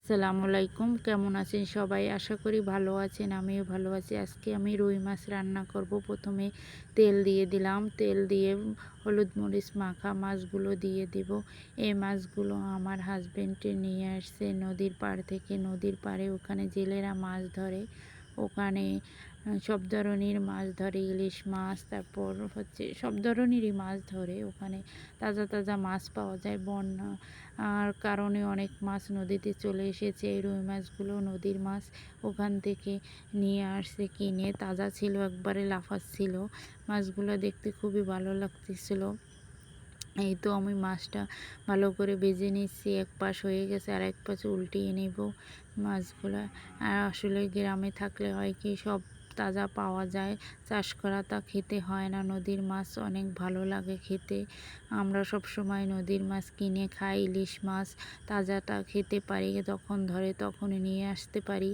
আসসালামু আলাইকুম, কেমন আছেন সবাই? আশা করি ভালো আছেন, আমিও ভালো আছি। আজকে আমি রুই মাছ রান্না করব। প্রথমে তেল দিয়ে দিলাম, তেল দিয়ে হলুদ মরিচ মাখা মাছগুলো দিয়ে দিব। এই মাছগুলো আমার হাজবেন্ডে নিয়ে আসছে নদীর পাড় থেকে। নদীর পাড়ে ওখানে জেলেরা মাছ ধরে, ওখানে সব ধরনের মাছ ধরে, ইলিশ মাছ, তারপর হচ্ছে সব ধরনেরই মাছ ধরে। ওখানে তাজা তাজা মাছ পাওয়া যায়। বন্যা আর কারণে অনেক মাছ নদীতে চলে এসেছে। এই রুই মাছগুলো নদীর মাছ, ওখান থেকে নিয়ে আসছে কিনে। তাজা ছিল, একবারে লাফাচ্ছিল। মাছগুলো দেখতে খুবই ভালো লাগতেছিল। এই তো আমি মাছটা ভালো করে ভেজে নিচ্ছি, এক পাশ হয়ে গেছে আর এক পাশে উল্টিয়ে নেব মাছগুলো। আর আসলে গ্রামে থাকলে হয় কি, সব তাজা পাওয়া যায়, চাষ করা তা খেতে হয় না। নদীর মাছ অনেক ভালো লাগে খেতে। আমরা সব সময় নদীর মাছ কিনে খাই। ইলিশ মাছ তাজাটা খেতে পারি, যখন ধরে তখনই নিয়ে আসতে পারি।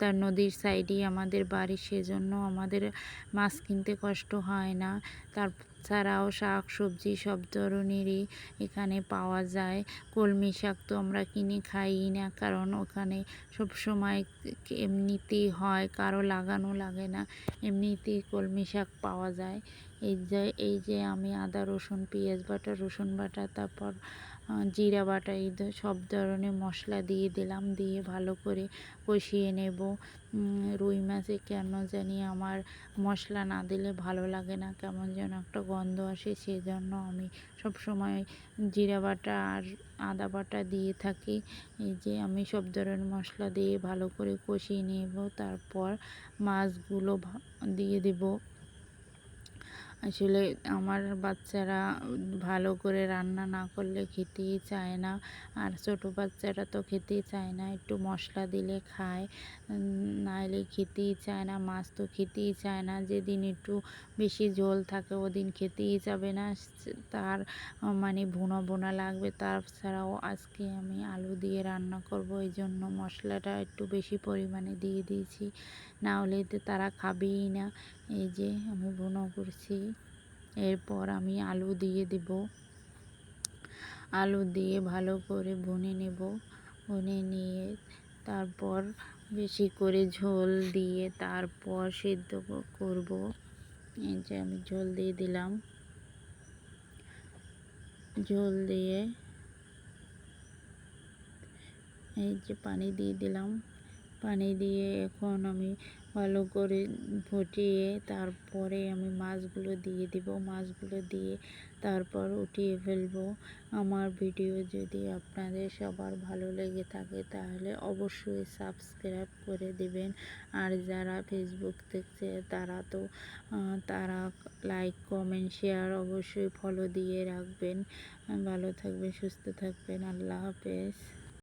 তার নদীর সাইডেই আমাদের বাড়ি, সেজন্য আমাদের মাছ কিনতে কষ্ট হয় না। তাছাড়াও শাক সবজি সব ধরনেরই এখানে পাওয়া যায়। কলমি শাক তো আমরা কিনে খাই না, কারণ ওখানে সব সময় এমনিতেই হয়, কারো লাগানো লাগে না, এমনিতেই কলমি শাক পাওয়া যায়। এই যে আমি আদা রসুন পেঁয়াজ বাটা, রসুন বাটা, তারপর জিরা বাটা, সব ধরনের মশলা দিয়ে দিলাম, দিয়ে ভালো করে কষিয়ে নেব। রুই মাছে কেন জানি আমার মশলা না দিলে ভালো লাগে না, কেমন যেন একটা গন্ধ আসে। সেজন্য আমি সব সময় জিরা বাটা আর আদা বাটা দিয়ে থাকি। এই যে আমি সব ধরনের মশলা দিয়ে ভালো করে কষিয়ে নেব, তারপর মাছগুলো দিয়ে দেব। আসলে আমার বাচ্চারা ভালো করে রান্না না করলে খেতেই চায় না, আর ছোটো বাচ্চারা তো খেতেই চায় না, একটু মশলা দিলে খায়, নাহলে খেতেই চায় না। মাছ তো খেতেই চায় না, যেদিন একটু বেশি ঝোল থাকে ওদিন খেতেই যাবে না, তার মানে ভুনা ভুনা লাগবে। তাছাড়াও আজকে আমি আলু দিয়ে রান্না করব, এই জন্য মশলাটা একটু বেশি পরিমাণে দিয়ে দিয়েছি, না হলে তারা খাবেই না। এই যে আমি ভুনা করছি, এরপর আমি আলু দিয়ে দেব। আলু দিয়ে ভালো করে ভুনে নেব। ভুনে নিয়ে তারপর বেশি করে ঝোল দিয়ে তারপর সিদ্ধ করব। এই যে আমি ঝোল দিয়ে দিলাম, ঝোল দিয়ে এই যে পানি দিয়ে দিলাম। পানি দিয়ে এখন আমি ভালো করে ফুটিয়ে তারপরে আমি মাছগুলো দিয়ে দিব। মাছগুলো দিয়ে তারপর উঠিয়ে ফেলবো। আমার ভিডিও যদি আপনাদের সবার ভালো লেগে থাকে তাহলে অবশ্যই সাবস্ক্রাইব করে দিবেন। আর যারা ফেসবুক দেখছে তারা লাইক কমেন্ট শেয়ার অবশ্যই ফলো দিয়ে রাখবেন। ভালো থাকবেন, সুস্থ থাকবেন। আল্লাহ হাফেজ।